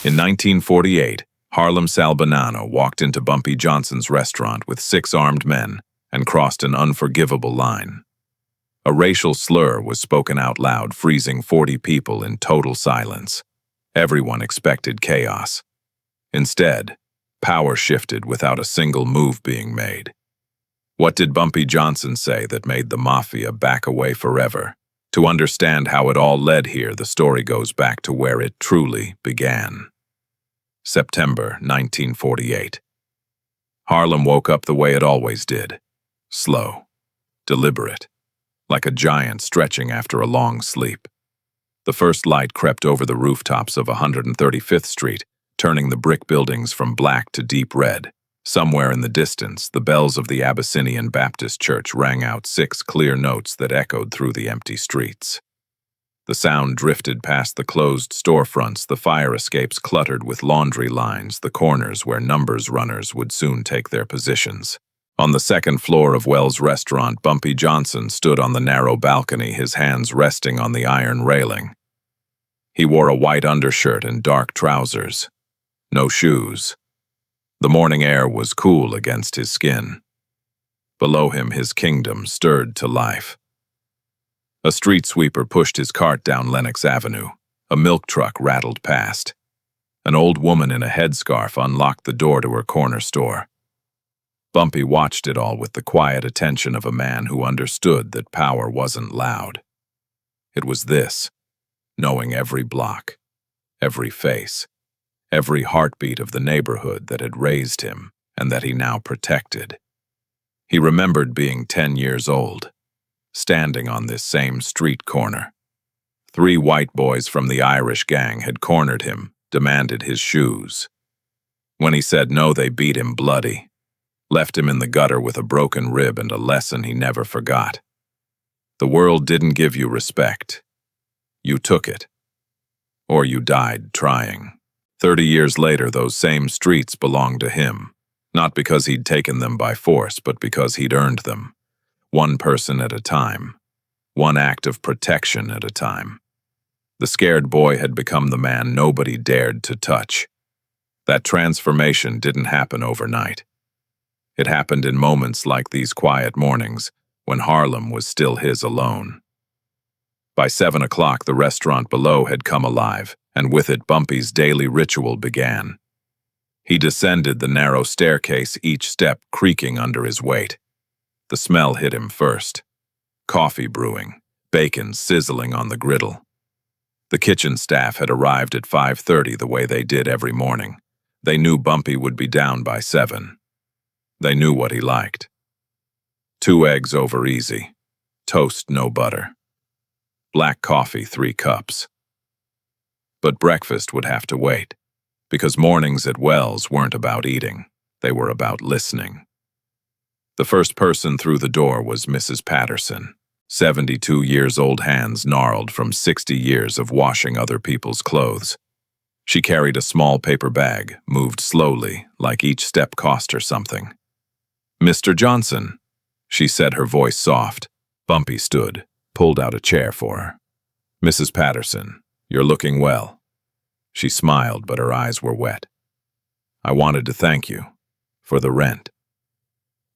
In 1948, Harlem Salbanano walked into Bumpy Johnson's restaurant with 6 armed men and crossed an unforgivable line. A racial slur was spoken out loud, freezing 40 people in total silence. Everyone expected chaos. Instead, power shifted without a single move being made. What did Bumpy Johnson say that made the Mafia back away forever? To understand how it all led here, the story goes back to where it truly began. September 1948. Harlem woke up the way it always did. Slow, deliberate, like a giant stretching after a long sleep. The first light crept over the rooftops of 135th Street, turning the brick buildings from black to deep red. Somewhere in the distance, the bells of the Abyssinian Baptist Church rang out 6 clear notes that echoed through the empty streets. The sound drifted past the closed storefronts, the fire escapes cluttered with laundry lines, the corners where numbers runners would soon take their positions. On the second floor of Wells' restaurant, Bumpy Johnson stood on the narrow balcony, his hands resting on the iron railing. He wore a white undershirt and dark trousers. No shoes. The morning air was cool against his skin. Below him, his kingdom stirred to life. A street sweeper pushed his cart down Lenox Avenue. A milk truck rattled past. An old woman in a headscarf unlocked the door to her corner store. Bumpy watched it all with the quiet attention of a man who understood that power wasn't loud. It was this, knowing every block, every face, every heartbeat of the neighborhood that had raised him and that he now protected. He remembered being 10 years old, standing on this same street corner. 3 white boys from the Irish gang had cornered him, demanded his shoes. When he said no, they beat him bloody, left him in the gutter with a broken rib and a lesson he never forgot. The world didn't give you respect. You took it. Or you died trying. 30 years later, those same streets belonged to him, not because he'd taken them by force, but because he'd earned them. One person at a time. One act of protection at a time. The scared boy had become the man nobody dared to touch. That transformation didn't happen overnight. It happened in moments like these quiet mornings, when Harlem was still his alone. By 7 o'clock, the restaurant below had come alive, and with it Bumpy's daily ritual began. He descended the narrow staircase, each step creaking under his weight. The smell hit him first. Coffee brewing, bacon sizzling on the griddle. The kitchen staff had arrived at 5:30 the way they did every morning. They knew Bumpy would be down by 7. They knew what he liked. 2 eggs over easy. Toast, no butter. Black coffee, 3 cups. But breakfast would have to wait, because mornings at Wells weren't about eating. They were about listening. The first person through the door was Mrs. Patterson, 72 years old, hands gnarled from 60 years of washing other people's clothes. She carried a small paper bag, moved slowly, like each step cost her something. "Mr. Johnson," she said, her voice soft. Bumpy stood, pulled out a chair for her. "Mrs. Patterson, you're looking well." She smiled, but her eyes were wet. "I wanted to thank you for the rent.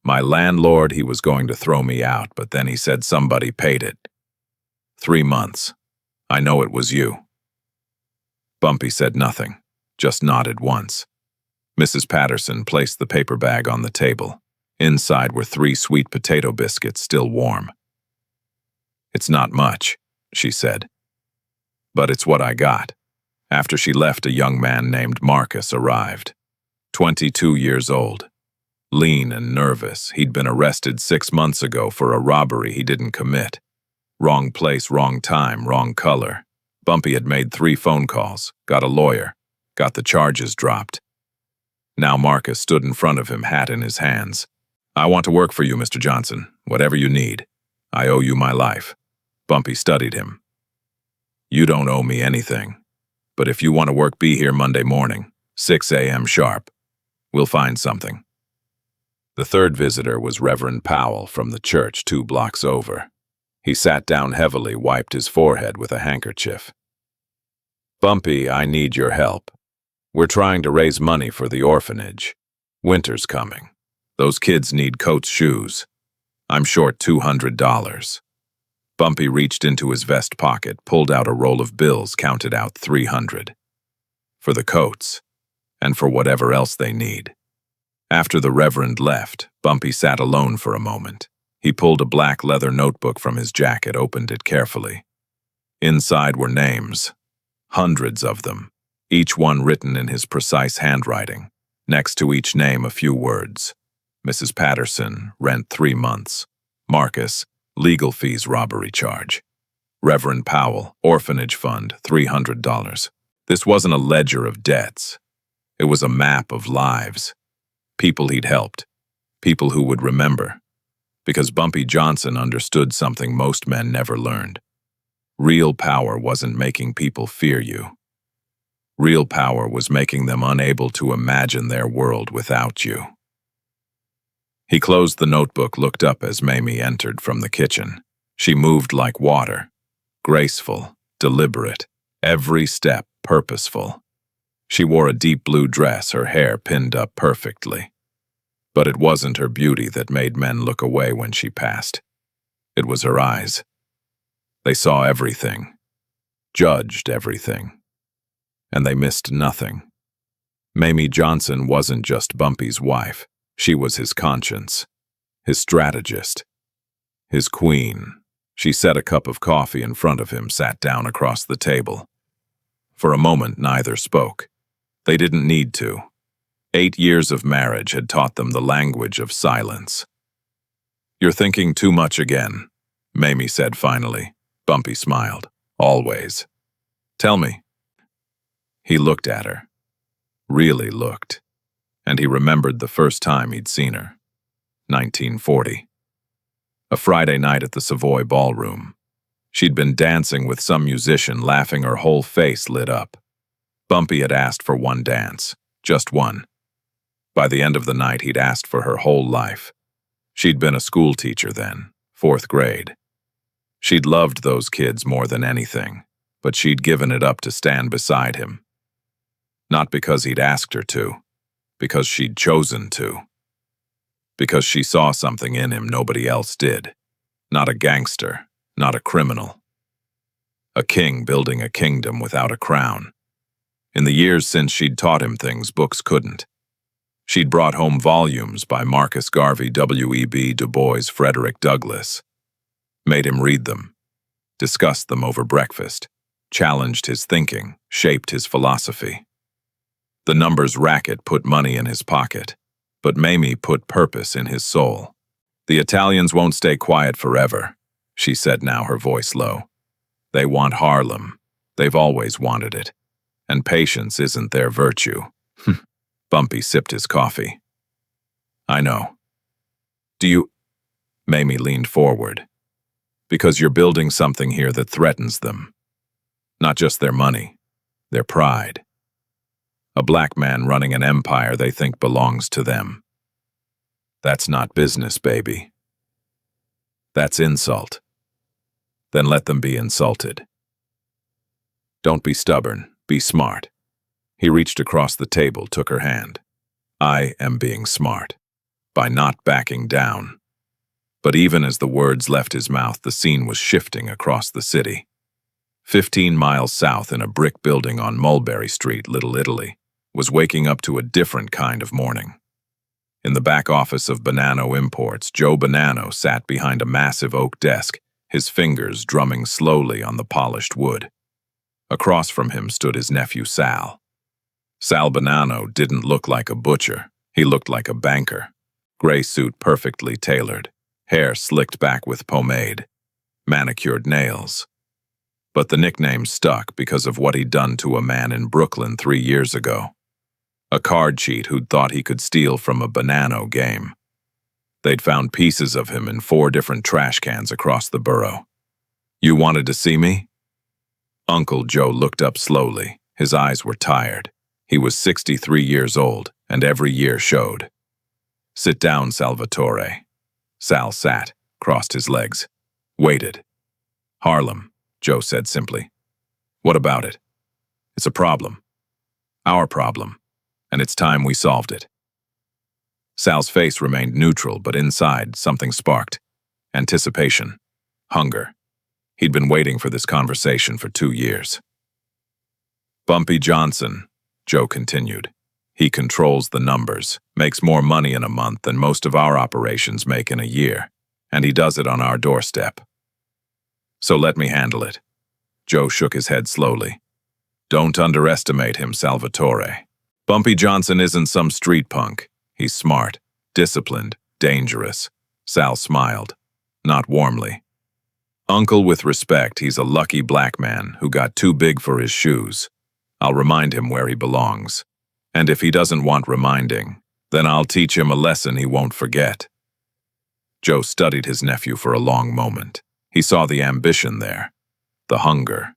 My landlord, he was going to throw me out, but then he said somebody paid it. 3 months. I know it was you." Bumpy said nothing, just nodded once. Mrs. Patterson placed the paper bag on the table. Inside were 3 sweet potato biscuits, still warm. "It's not much," she said. "But it's what I got." After she left, a young man named Marcus arrived. 22 years old. Lean and nervous, he'd been arrested 6 months ago for a robbery he didn't commit. Wrong place, wrong time, wrong color. Bumpy had made 3 phone calls, got a lawyer, got the charges dropped. Now Marcus stood in front of him, hat in his hands. "I want to work for you, Mr. Johnson, whatever you need. I owe you my life." Bumpy studied him. "You don't owe me anything. But if you want to work, be here Monday morning, 6 a.m. sharp. We'll find something." The third visitor was Reverend Powell from the church 2 blocks over. He sat down heavily, wiped his forehead with a handkerchief. "Bumpy, I need your help." We're trying to raise money for the orphanage. Winter's coming. Those kids need coats, shoes. I'm short $200. Bumpy reached into his vest pocket, pulled out a roll of bills, counted out 300. For the coats, and for whatever else they need. After the Reverend left, Bumpy sat alone for a moment. He pulled a black leather notebook from his jacket, opened it carefully. Inside were names, hundreds of them, each one written in his precise handwriting. Next to each name, a few words. Mrs. Patterson, rent 3 months. Marcus, legal fees, robbery charge. Reverend Powell, orphanage fund, $300. This wasn't a ledger of debts. It was a map of lives. People he'd helped. People who would remember. Because Bumpy Johnson understood something most men never learned. Real power wasn't making people fear you. Real power was making them unable to imagine their world without you. He closed the notebook, looked up as Mamie entered from the kitchen. She moved like water, graceful, deliberate, every step purposeful. She wore a deep blue dress, her hair pinned up perfectly. But it wasn't her beauty that made men look away when she passed. It was her eyes. They saw everything, judged everything, and they missed nothing. Mamie Johnson wasn't just Bumpy's wife. She was his conscience, his strategist, his queen. She set a cup of coffee in front of him, sat down across the table. For a moment, neither spoke. They didn't need to. 8 years of marriage had taught them the language of silence. "You're thinking too much again," Mamie said finally. Bumpy smiled. "Always. Tell me." He looked at her. Really looked. And he remembered the first time he'd seen her. 1940. A Friday night at the Savoy Ballroom. She'd been dancing with some musician, laughing, her whole face lit up. Bumpy had asked for one dance, just one. By the end of the night, he'd asked for her whole life. She'd been a school teacher then, 4th grade. She'd loved those kids more than anything, but she'd given it up to stand beside him. Not because he'd asked her to, because she'd chosen to. Because she saw something in him nobody else did. Not a gangster, not a criminal. A king building a kingdom without a crown. In the years since, she'd taught him things books couldn't. She'd brought home volumes by Marcus Garvey, W.E.B. Du Bois, Frederick Douglass. Made him read them, discussed them over breakfast, challenged his thinking, shaped his philosophy. The numbers racket put money in his pocket, but Mamie put purpose in his soul. "The Italians won't stay quiet forever," she said, now her voice low. "They want Harlem. They've always wanted it. And patience isn't their virtue." Bumpy sipped his coffee. "I know. Do you—" Mamie leaned forward. "Because you're building something here that threatens them. Not just their money, their pride. A black man running an empire they think belongs to them. That's not business, baby. That's insult. Then let them be insulted. Don't be stubborn, be smart." He reached across the table, took her hand. "I am being smart, by not backing down." But even as the words left his mouth, the scene was shifting across the city. 15 miles south, in a brick building on Mulberry Street, Little Italy, was waking up to a different kind of morning. In the back office of Bonanno Imports, Joe Bonanno sat behind a massive oak desk, his fingers drumming slowly on the polished wood. Across from him stood his nephew Sal. Sal Bonanno didn't look like a butcher, he looked like a banker. Gray suit perfectly tailored, hair slicked back with pomade, manicured nails. But the nickname stuck because of what he'd done to a man in Brooklyn 3 years ago. A card cheat who'd thought he could steal from a Bonanno game. They'd found pieces of him in 4 different trash cans across the borough. "You wanted to see me?" Uncle Joe looked up slowly. His eyes were tired. He was 63 years old, and every year showed. "Sit down, Salvatore." Sal sat, crossed his legs, waited. "Harlem," Joe said simply. "What about it?" "It's a problem. Our problem. And it's time we solved it. Sal's face remained neutral, but inside, something sparked. Anticipation. Hunger. He'd been waiting for this conversation for 2 years. Bumpy Johnson, Joe continued. He controls the numbers, makes more money in a month than most of our operations make in a year, and he does it on our doorstep. So let me handle it. Joe shook his head slowly. Don't underestimate him, Salvatore. Bumpy Johnson isn't some street punk. He's smart, disciplined, dangerous. Sal smiled, not warmly. Uncle, with respect, he's a lucky black man who got too big for his shoes. I'll remind him where he belongs. And if he doesn't want reminding, then I'll teach him a lesson he won't forget. Joe studied his nephew for a long moment. He saw the ambition there, the hunger,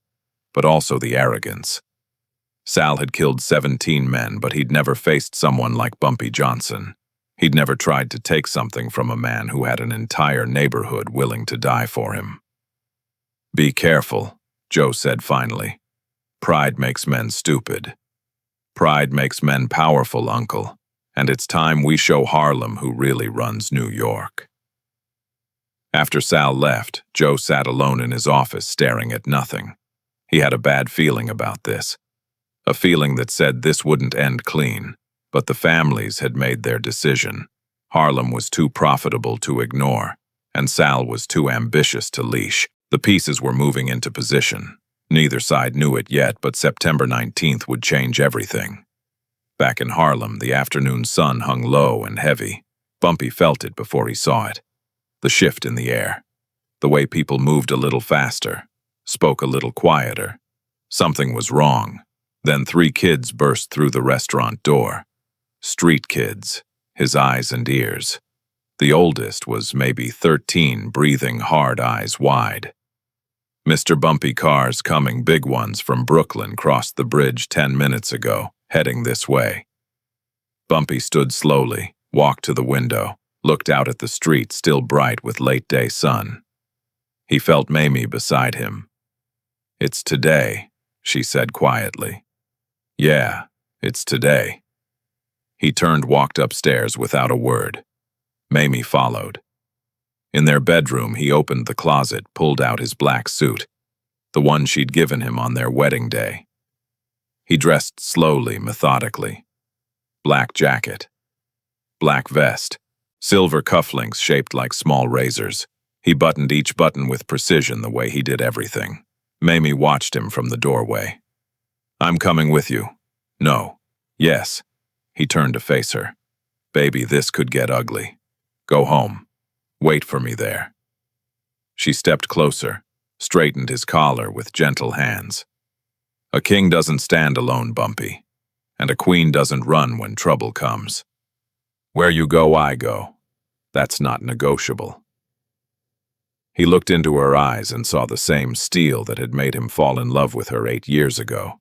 but also the arrogance. Sal had killed 17 men, but he'd never faced someone like Bumpy Johnson. He'd never tried to take something from a man who had an entire neighborhood willing to die for him. Be careful, Joe said finally. Pride makes men stupid. Pride makes men powerful, Uncle, and it's time we show Harlem who really runs New York. After Sal left, Joe sat alone in his office staring at nothing. He had a bad feeling about this. A feeling that said this wouldn't end clean, but the families had made their decision. Harlem was too profitable to ignore, and Sal was too ambitious to leash. The pieces were moving into position. Neither side knew it yet, but September 19th would change everything. Back in Harlem, the afternoon sun hung low and heavy. Bumpy felt it before he saw it. The shift in the air. The way people moved a little faster, spoke a little quieter. Something was wrong. Then 3 kids burst through the restaurant door. Street kids, his eyes and ears. The oldest was maybe 13, breathing hard, eyes wide. Mr. Bumpy cars coming, big ones from Brooklyn, crossed the bridge 10 minutes ago, heading this way. Bumpy stood slowly, walked to the window, looked out at the street still bright with late-day sun. He felt Mamie beside him. It's today, she said quietly. Yeah, it's today. He turned, walked upstairs without a word. Mamie followed. In their bedroom, he opened the closet, pulled out his black suit, the one she'd given him on their wedding day. He dressed slowly, methodically. Black jacket, black vest, silver cufflinks shaped like small razors. He buttoned each button with precision the way he did everything. Mamie watched him from the doorway. I'm coming with you. No. Yes. He turned to face her. Baby, this could get ugly. Go home. Wait for me there. She stepped closer, straightened his collar with gentle hands. A king doesn't stand alone, Bumpy, and a queen doesn't run when trouble comes. Where you go, I go. That's not negotiable. He looked into her eyes and saw the same steel that had made him fall in love with her 8 years ago.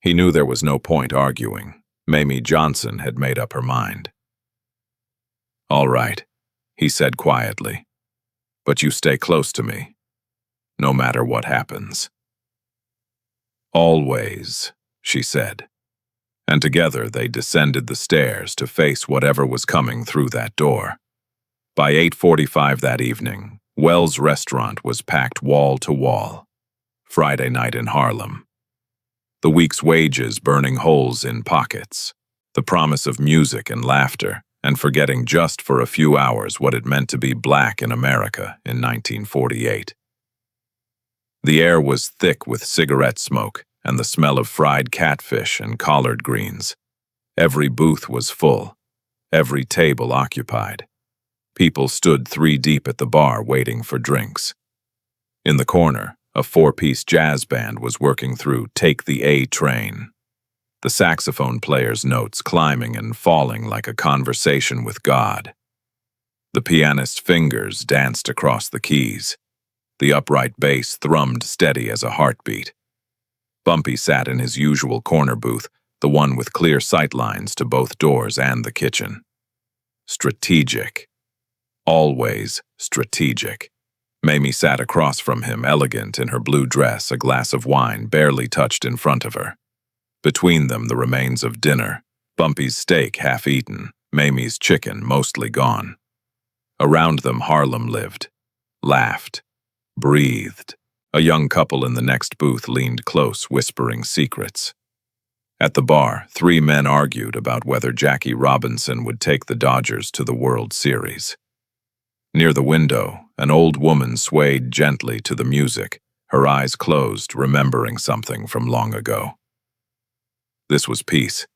He knew there was no point arguing. Mamie Johnson had made up her mind. All right, he said quietly, but you stay close to me, no matter what happens. Always, she said, and together they descended the stairs to face whatever was coming through that door. By 8:45 that evening, Wells' restaurant was packed wall to wall. Friday night in Harlem. The week's wages burning holes in pockets. The promise of music and laughter, and forgetting just for a few hours what it meant to be black in America in 1948. The air was thick with cigarette smoke and the smell of fried catfish and collard greens. Every booth was full, every table occupied. People stood 3 deep at the bar waiting for drinks. In the corner, a 4-piece jazz band was working through Take the A Train. The saxophone player's notes climbing and falling like a conversation with God. The pianist's fingers danced across the keys. The upright bass thrummed steady as a heartbeat. Bumpy sat in his usual corner booth, the one with clear sightlines to both doors and the kitchen. Strategic. Always strategic. Mamie sat across from him, elegant in her blue dress, a glass of wine barely touched in front of her. Between them, the remains of dinner, Bumpy's steak half-eaten, Mamie's chicken mostly gone. Around them, Harlem lived, laughed, breathed. A young couple in the next booth leaned close, whispering secrets. At the bar, 3 men argued about whether Jackie Robinson would take the Dodgers to the World Series. Near the window, an old woman swayed gently to the music, her eyes closed, remembering something from long ago. This was peace,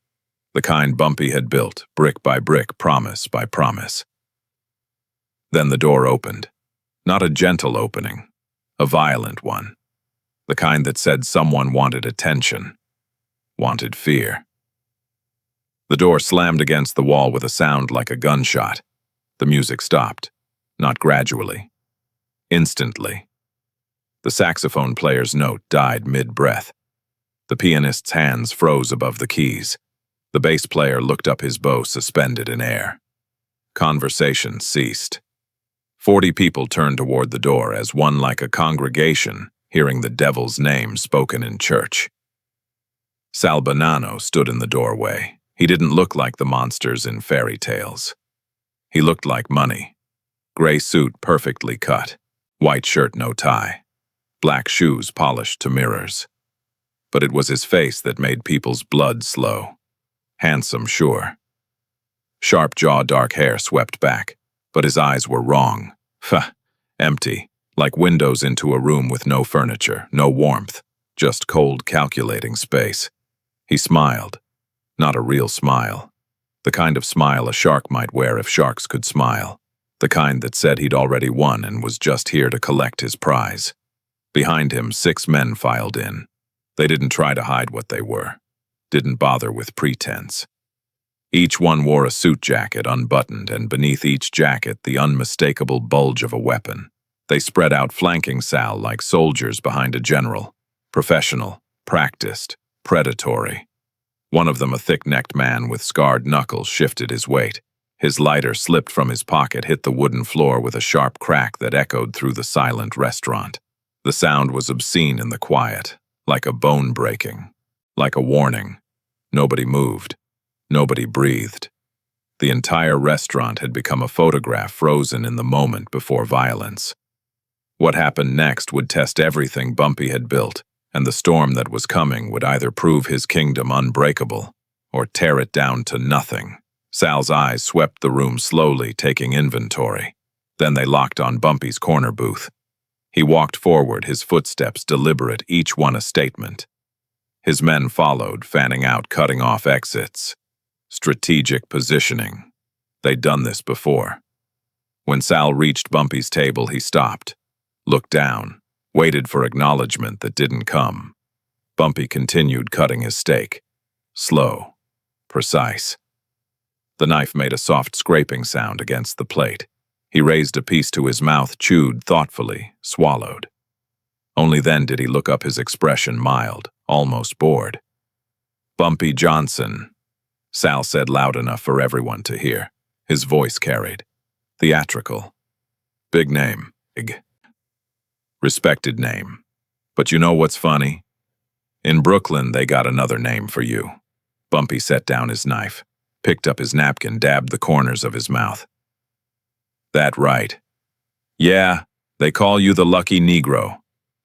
the kind Bumpy had built, brick by brick, promise by promise. Then the door opened. Not a gentle opening, a violent one. The kind that said someone wanted attention, wanted fear. The door slammed against the wall with a sound like a gunshot. The music stopped, not gradually, instantly. The saxophone player's note died mid-breath. The pianist's hands froze above the keys. The bass player looked up, his bow suspended in air. Conversation ceased. 40 people turned toward the door as one like a congregation, hearing the devil's name spoken in church. Sal Bonanno stood in the doorway. He didn't look like the monsters in fairy tales. He looked like money. Gray suit perfectly cut, white shirt no tie, black shoes polished to mirrors. But it was his face that made people's blood slow. Handsome, sure. Sharp jaw, dark hair swept back, but his eyes were wrong. Empty, like windows into a room with no furniture, no warmth, just cold, calculating space. He smiled. Not a real smile. The kind of smile a shark might wear if sharks could smile. The kind that said he'd already won and was just here to collect his prize. Behind him, 6 men filed in. They didn't try to hide what they were. Didn't bother with pretense. Each one wore a suit jacket unbuttoned, and beneath each jacket the unmistakable bulge of a weapon. They spread out, flanking Sal like soldiers behind a general. Professional, practiced, predatory. One of them, a thick-necked man with scarred knuckles, shifted his weight. His lighter slipped from his pocket, hit the wooden floor with a sharp crack that echoed through the silent restaurant. The sound was obscene in the quiet, like a bone breaking, like a warning. Nobody moved. Nobody breathed. The entire restaurant had become a photograph frozen in the moment before violence. What happened next would test everything Bumpy had built, and the storm that was coming would either prove his kingdom unbreakable or tear it down to nothing. Sal's eyes swept the room slowly, taking inventory. Then they locked on Bumpy's corner booth. He walked forward, his footsteps deliberate, each one a statement. His men followed, fanning out, cutting off exits. Strategic positioning. They'd done this before. When Sal reached Bumpy's table, he stopped, looked down, waited for acknowledgement that didn't come. Bumpy continued cutting his steak. Slow, precise. The knife made a soft scraping sound against the plate. He raised a piece to his mouth, chewed thoughtfully, swallowed. Only then did he look up, his expression mild, almost bored. "Bumpy Johnson," Sal said loud enough for everyone to hear. His voice carried. Theatrical. Big name. Big. Respected name. But you know what's funny? In Brooklyn, they got another name for you. Bumpy set down his knife, picked up his napkin, dabbed the corners of his mouth. That right. Yeah, they call you the lucky Negro.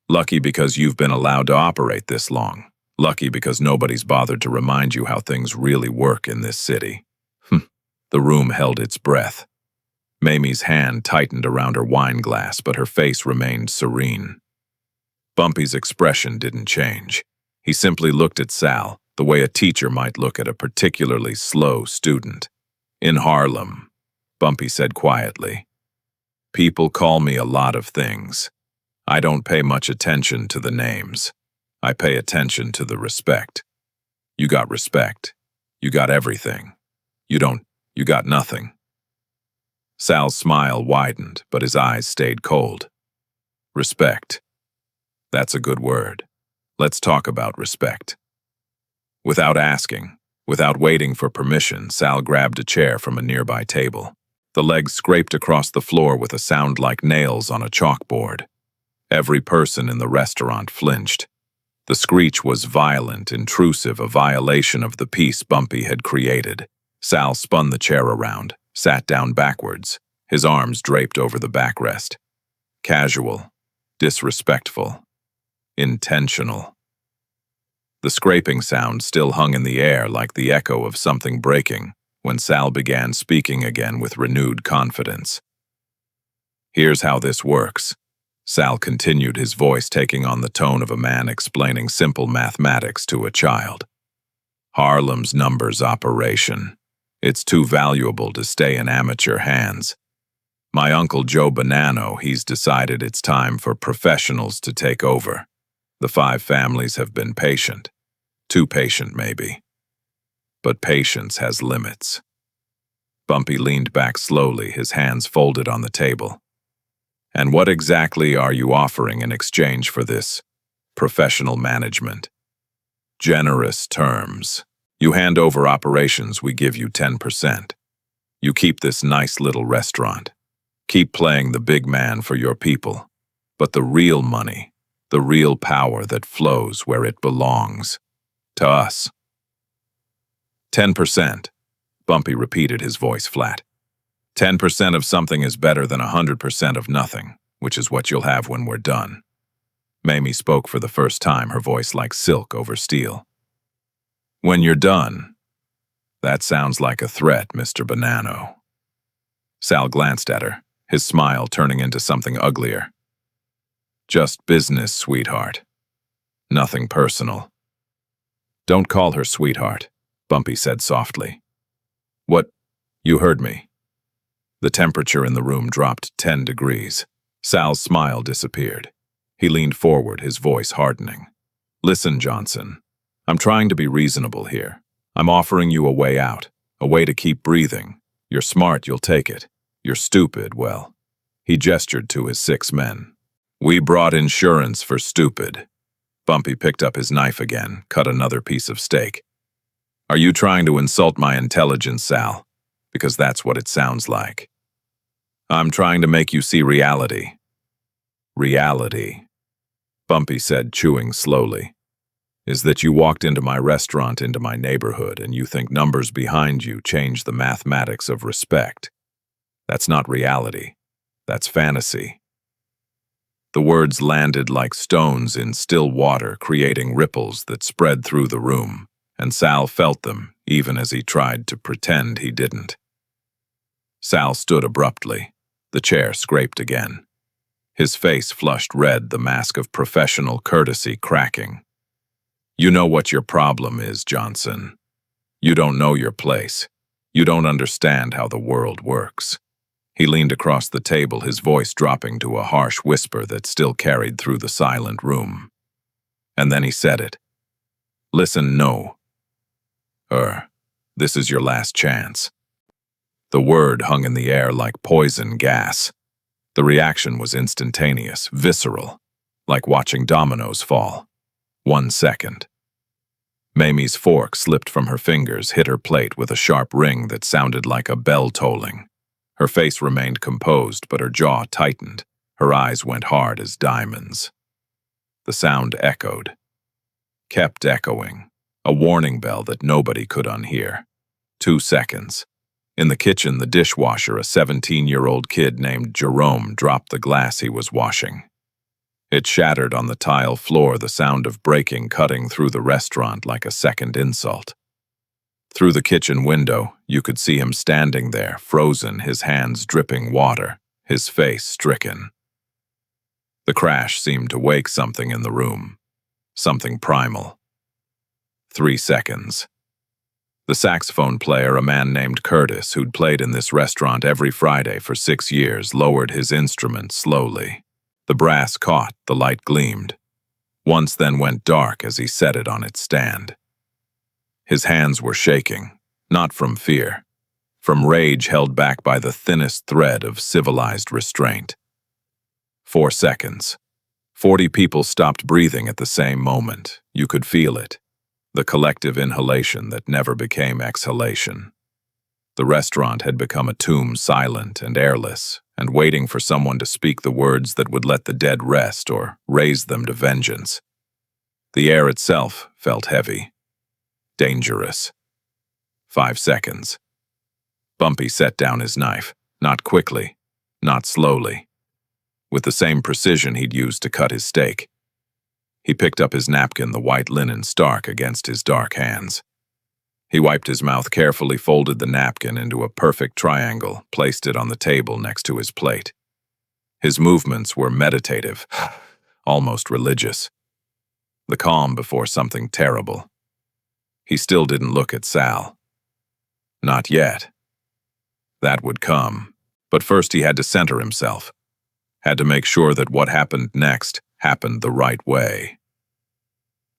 Lucky because you've been allowed to operate this long. Lucky because nobody's bothered to remind you how things really work in this city. The room held its breath. Mamie's hand tightened around her wine glass, but her face remained serene. Bumpy's expression didn't change. He simply looked at Sal, the way a teacher might look at a particularly slow student. "In Harlem," Bumpy said quietly, "people call me a lot of things. I don't pay much attention to the names. I pay attention to the respect. You got respect. You got everything. You got nothing." Sal's smile widened, but his eyes stayed cold. Respect. That's a good word. Let's talk about respect. Without asking, without waiting for permission, Sal grabbed a chair from a nearby table. The legs scraped across the floor with a sound like nails on a chalkboard. Every person in the restaurant flinched. The screech was violent, intrusive, a violation of the peace Bumpy had created. Sal spun the chair around, sat down backwards, his arms draped over the backrest. Casual, disrespectful, intentional. The scraping sound still hung in the air like the echo of something breaking when Sal began speaking again with renewed confidence. "Here's how this works." Sal continued, his voice taking on the tone of a man explaining simple mathematics to a child. "Harlem's numbers operation. It's too valuable to stay in amateur hands. My Uncle Joe Bonanno, he's decided it's time for professionals to take over. The 5 families have been patient. Too patient, maybe. But patience has limits." Bumpy leaned back slowly, his hands folded on the table. "And what exactly are you offering in exchange for this professional management?" "Generous terms. You hand over operations, we give you 10%. You keep this nice little restaurant. Keep playing the big man for your people. But the real money, the real power that flows where it belongs, to us." 10%, Bumpy repeated, his voice flat. 10% of something is better than 100% of nothing, which is what you'll have when we're done. Mamie spoke for the first time, her voice like silk over steel. "When you're done? That sounds like a threat, Mr. Bonanno." Sal glanced at her, his smile turning into something uglier. "Just business, sweetheart. Nothing personal." "Don't call her sweetheart," Bumpy said softly. "What? You heard me." The temperature in the room dropped 10 degrees. Sal's smile disappeared. He leaned forward, his voice hardening. "Listen, Johnson. I'm trying to be reasonable here. I'm offering you a way out, a way to keep breathing. You're smart, you'll take it. You're stupid, well." He gestured to his 6 men. "We brought insurance for stupid." Bumpy picked up his knife again, cut another piece of steak. "Are you trying to insult my intelligence, Sal? Because that's what it sounds like." "I'm trying to make you see reality." "Reality," Bumpy said, chewing slowly, "is that you walked into my restaurant, into my neighborhood, and you think numbers behind you change the mathematics of respect. That's not reality. That's fantasy." The words landed like stones in still water, creating ripples that spread through the room, and Sal felt them, even as he tried to pretend he didn't. Sal stood abruptly. The chair scraped again. His face flushed red, the mask of professional courtesy cracking. "You know what your problem is, Johnson. You don't know your place. You don't understand how the world works." He leaned across the table, his voice dropping to a harsh whisper that still carried through the silent room. And then he said it. "Listen, no. This is your last chance." The word hung in the air like poison gas. The reaction was instantaneous, visceral, like watching dominoes fall. 1 second. Mamie's fork slipped from her fingers, hit her plate with a sharp ring that sounded like a bell tolling. Her face remained composed, but her jaw tightened. Her eyes went hard as diamonds. The sound echoed. Kept echoing. A warning bell that nobody could unhear. 2 seconds. In the kitchen, the dishwasher, a 17-year-old kid named Jerome, dropped the glass he was washing. It shattered on the tile floor, the sound of breaking cutting through the restaurant like a second insult. Through the kitchen window, you could see him standing there, frozen, his hands dripping water, his face stricken. The crash seemed to wake something in the room, something primal. 3 seconds. The saxophone player, a man named Curtis, who'd played in this restaurant every Friday for 6 years, lowered his instrument slowly. The brass caught, the light gleamed. Once then went dark as he set it on its stand. His hands were shaking, not from fear, from rage held back by the thinnest thread of civilized restraint. 4 seconds. 40 people stopped breathing at the same moment. You could feel it. The collective inhalation that never became exhalation. The restaurant had become a tomb, silent and airless, and waiting for someone to speak the words that would let the dead rest or raise them to vengeance. The air itself felt heavy. Dangerous. 5 seconds. Bumpy set down his knife, not quickly, not slowly, with the same precision he'd used to cut his steak. He picked up his napkin, the white linen stark against his dark hands. He wiped his mouth carefully, folded the napkin into a perfect triangle, placed it on the table next to his plate. His movements were meditative, almost religious. The calm before something terrible. He still didn't look at Sal. Not yet. That would come. But first he had to center himself. Had to make sure that what happened next happened the right way.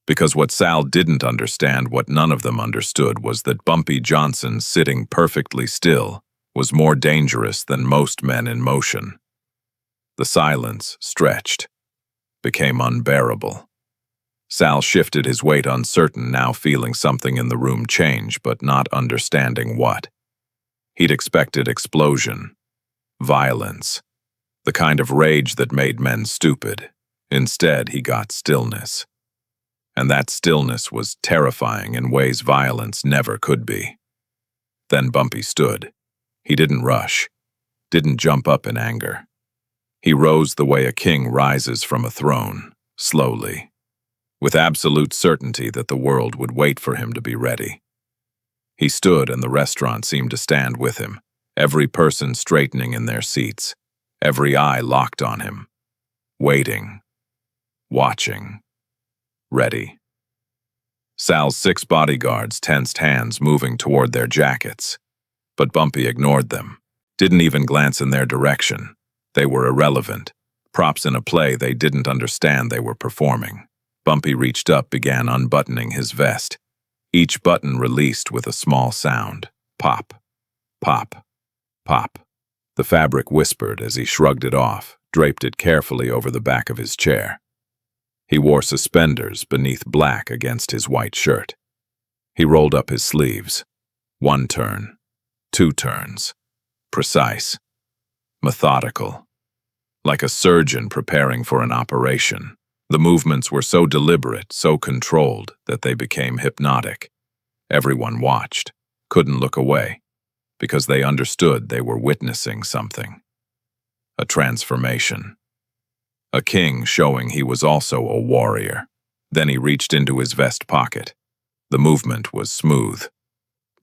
Because what Sal didn't understand, what none of them understood, was that Bumpy Johnson sitting perfectly still was more dangerous than most men in motion. The silence stretched, became unbearable. Sal shifted his weight, uncertain, now feeling something in the room change, but not understanding what. He'd expected explosion, violence, the kind of rage that made men stupid. Instead, he got stillness. And that stillness was terrifying in ways violence never could be. Then Bumpy stood. He didn't rush, didn't jump up in anger. He rose the way a king rises from a throne, slowly, with absolute certainty that the world would wait for him to be ready. He stood, and the restaurant seemed to stand with him, every person straightening in their seats, every eye locked on him, waiting, watching, ready. Sal's 6 bodyguards tensed hands, moving toward their jackets. But Bumpy ignored them, didn't even glance in their direction. They were irrelevant, props in a play they didn't understand they were performing. Bumpy reached up, began unbuttoning his vest. Each button released with a small sound. Pop, pop, pop. The fabric whispered as he shrugged it off, draped it carefully over the back of his chair. He wore suspenders beneath black against his white shirt. He rolled up his sleeves. 1 turn, 2 turns. Precise. Methodical. Like a surgeon preparing for an operation. The movements were so deliberate, so controlled, that they became hypnotic. Everyone watched, couldn't look away, because they understood they were witnessing something. A transformation. A king showing he was also a warrior. Then he reached into his vest pocket. The movement was smooth,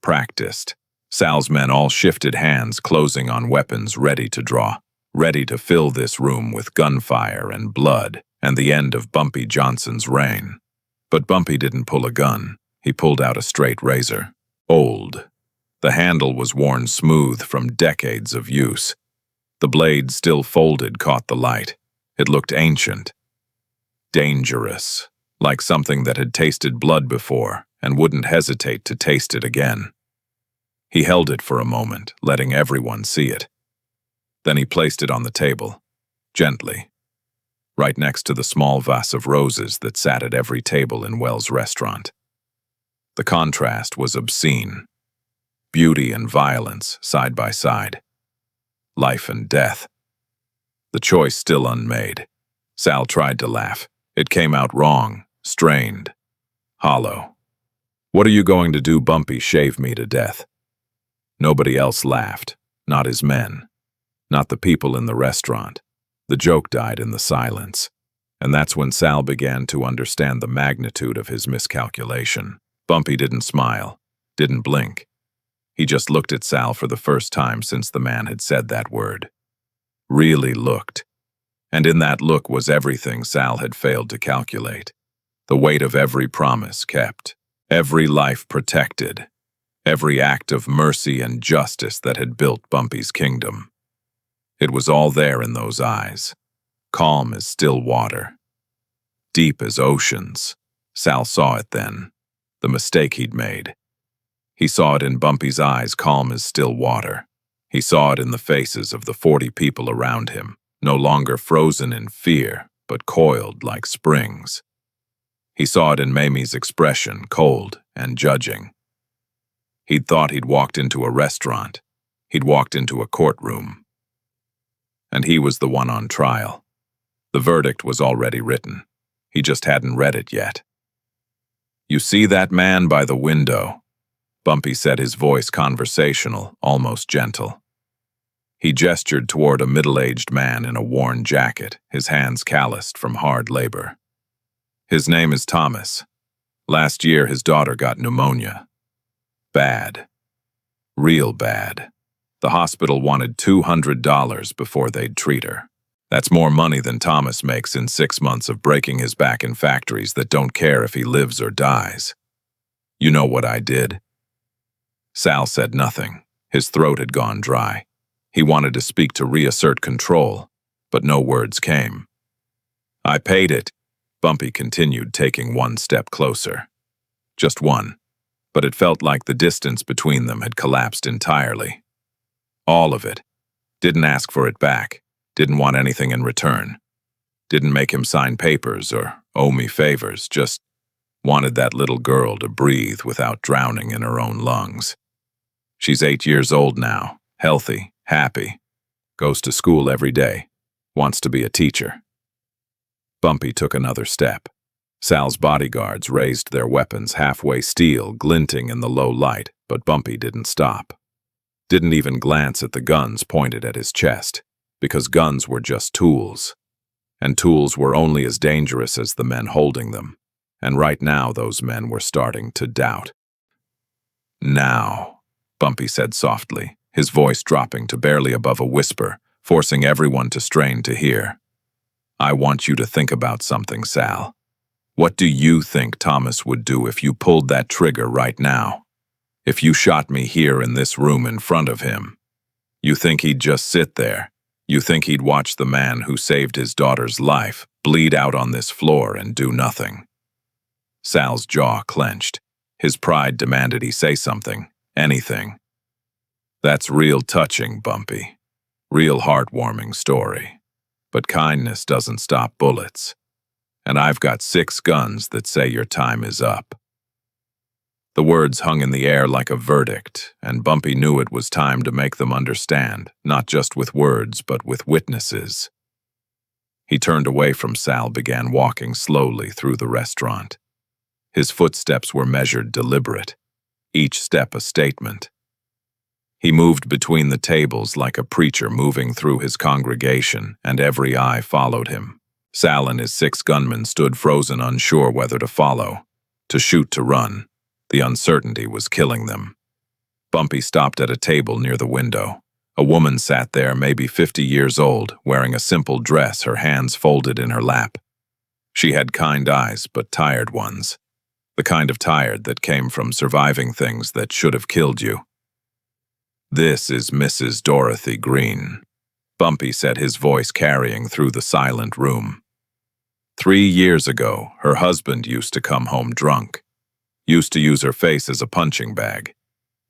practiced. Sal's men all shifted hands, closing on weapons, ready to draw, ready to fill this room with gunfire and blood, and the end of Bumpy Johnson's reign. But Bumpy didn't pull a gun. He pulled out a straight razor. Old. The handle was worn smooth from decades of use. The blade, still folded, caught the light. It looked ancient, dangerous, like something that had tasted blood before and wouldn't hesitate to taste it again. He held it for a moment, letting everyone see it. Then he placed it on the table, gently, right next to the small vase of roses that sat at every table in Wells' restaurant. The contrast was obscene. Beauty and violence side by side. Life and death. The choice still unmade. Sal tried to laugh. It came out wrong, strained, hollow. "What are you going to do, Bumpy? Shave me to death?" Nobody else laughed, not his men, not the people in the restaurant. The joke died in the silence, and that's when Sal began to understand the magnitude of his miscalculation. Bumpy didn't smile, didn't blink. He just looked at Sal for the first time since the man had said that word. Really looked. And in that look was everything Sal had failed to calculate. The weight of every promise kept, every life protected, every act of mercy and justice that had built Bumpy's kingdom. It was all there in those eyes, calm as still water, deep as oceans. Sal saw it then, the mistake he'd made. He saw it in Bumpy's eyes, calm as still water. He saw it in the faces of the 40 people around him, no longer frozen in fear, but coiled like springs. He saw it in Mamie's expression, cold and judging. He'd thought he'd walked into a restaurant. He'd walked into a courtroom. And he was the one on trial. The verdict was already written. He just hadn't read it yet. "You see that man by the window?" Bumpy said, his voice conversational, almost gentle. He gestured toward a middle-aged man in a worn jacket, his hands calloused from hard labor. "His name is Thomas. Last year his daughter got pneumonia. Bad. Real bad. The hospital wanted $200 before they'd treat her. That's more money than Thomas makes in 6 months of breaking his back in factories that don't care if he lives or dies. You know what I did?" Sal said nothing. His throat had gone dry. He wanted to speak to reassert control, but no words came. "I paid it," Bumpy continued, taking one step closer. Just one, but it felt like the distance between them had collapsed entirely. All of it. Didn't ask for it back. Didn't want anything in return. Didn't make him sign papers or owe me favors, just wanted that little girl to breathe without drowning in her own lungs. She's 8 years old now, healthy, happy, goes to school every day, wants to be a teacher. Bumpy took another step. Sal's bodyguards raised their weapons, halfway steel, glinting in the low light, but Bumpy didn't stop. Didn't even glance at the guns pointed at his chest, because guns were just tools, and tools were only as dangerous as the men holding them, and right now those men were starting to doubt. "Now," Bumpy said softly, his voice dropping to barely above a whisper, forcing everyone to strain to hear. "I want you to think about something, Sal. What do you think Thomas would do if you pulled that trigger right now? If you shot me here in this room in front of him? You think he'd just sit there? You think he'd watch the man who saved his daughter's life bleed out on this floor and do nothing?" Sal's jaw clenched. His pride demanded he say something, anything. "That's real touching, Bumpy. Real heartwarming story. But kindness doesn't stop bullets. And I've got 6 guns that say your time is up." The words hung in the air like a verdict, and Bumpy knew it was time to make them understand, not just with words, but with witnesses. He turned away from Sal, began walking slowly through the restaurant. His footsteps were measured, deliberate, each step a statement. He moved between the tables like a preacher moving through his congregation, and every eye followed him. Sal and his 6 gunmen stood frozen, unsure whether to follow, to shoot, to run. The uncertainty was killing them. Bumpy stopped at a table near the window. A woman sat there, maybe 50 years old, wearing a simple dress, her hands folded in her lap. She had kind eyes, but tired ones. The kind of tired that came from surviving things that should have killed you. "This is Mrs. Dorothy Green," Bumpy said, his voice carrying through the silent room. 3 years ago, her husband used to come home drunk. Used to use her face as a punching bag.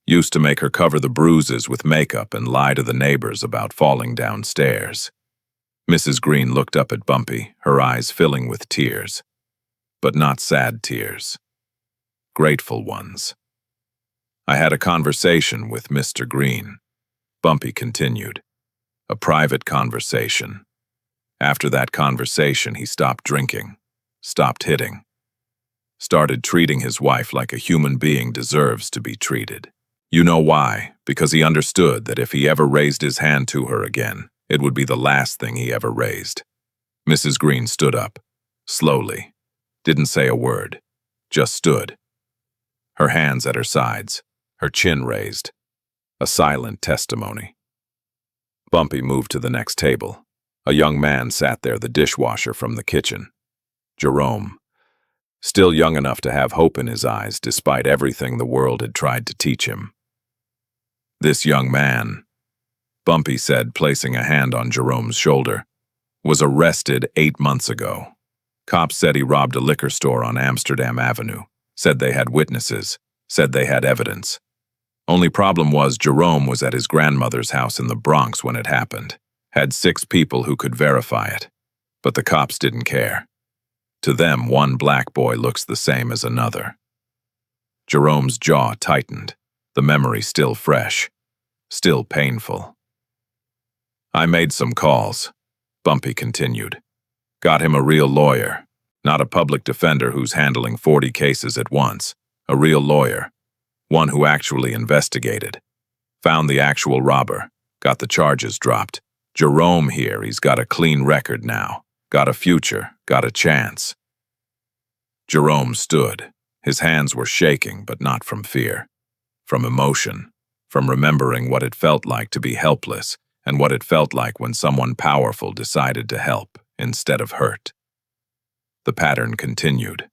Used to make her cover the bruises with makeup and lie to the neighbors about falling downstairs. Mrs. Green looked up at Bumpy, her eyes filling with tears. But not sad tears. Grateful ones. "I had a conversation with Mr. Green," Bumpy continued. "A private conversation. After that conversation, he stopped drinking, stopped hitting, started treating his wife like a human being deserves to be treated. You know why? Because he understood that if he ever raised his hand to her again, it would be the last thing he ever raised." Mrs. Green stood up, slowly, didn't say a word, just stood. Her hands at her sides, her chin raised, a silent testimony. Bumpy moved to the next table. A young man sat there, the dishwasher from the kitchen. Jerome. Still young enough to have hope in his eyes despite everything the world had tried to teach him. "This young man," Bumpy said, placing a hand on Jerome's shoulder, "was arrested 8 months ago. Cops said he robbed a liquor store on Amsterdam Avenue, said they had witnesses, said they had evidence. Only problem was Jerome was at his grandmother's house in the Bronx when it happened, had 6 people who could verify it, but the cops didn't care. To them, one black boy looks the same as another." Jerome's jaw tightened, the memory still fresh, still painful. "I made some calls," Bumpy continued. "Got him a real lawyer. Not a public defender who's handling 40 cases at once. A real lawyer. One who actually investigated. Found the actual robber. Got the charges dropped. Jerome here, he's got a clean record now. Got a future. Got a chance. Jerome stood. His hands were shaking, but not from fear. From emotion. From remembering what it felt like to be helpless, and what it felt like when someone powerful decided to help instead of hurt. The pattern continued.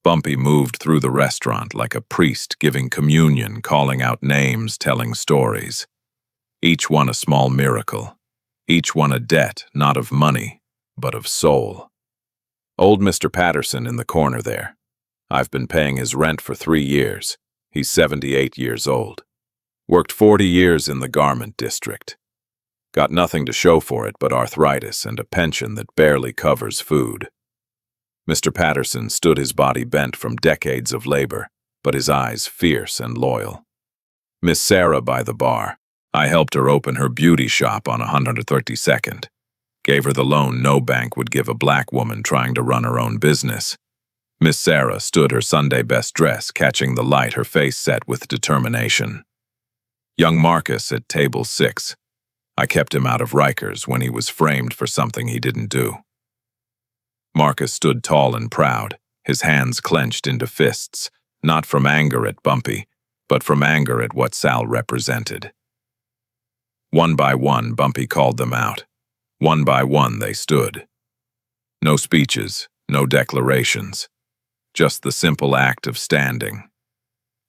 Bumpy moved through the restaurant like a priest giving communion, calling out names, telling stories. Each one a small miracle. Each one a debt, not of money, but of soul. Old Mr. Patterson in the corner there. I've been paying his rent for 3 years. He's 78 years old. Worked 40 years in the garment district. Got nothing to show for it but arthritis and a pension that barely covers food. Mr. Patterson stood, his body bent from decades of labor, but his eyes fierce and loyal. Miss Sarah by the bar. I helped her open her beauty shop on 132nd. Gave her the loan no bank would give a black woman trying to run her own business. Miss Sarah stood, her Sunday best dress catching the light, her face set with determination. Young Marcus at table 6. I kept him out of Rikers when he was framed for something he didn't do. Marcus stood tall and proud, his hands clenched into fists, not from anger at Bumpy, but from anger at what Sal represented. One by one, Bumpy called them out. One by one, they stood. No speeches, no declarations, just the simple act of standing,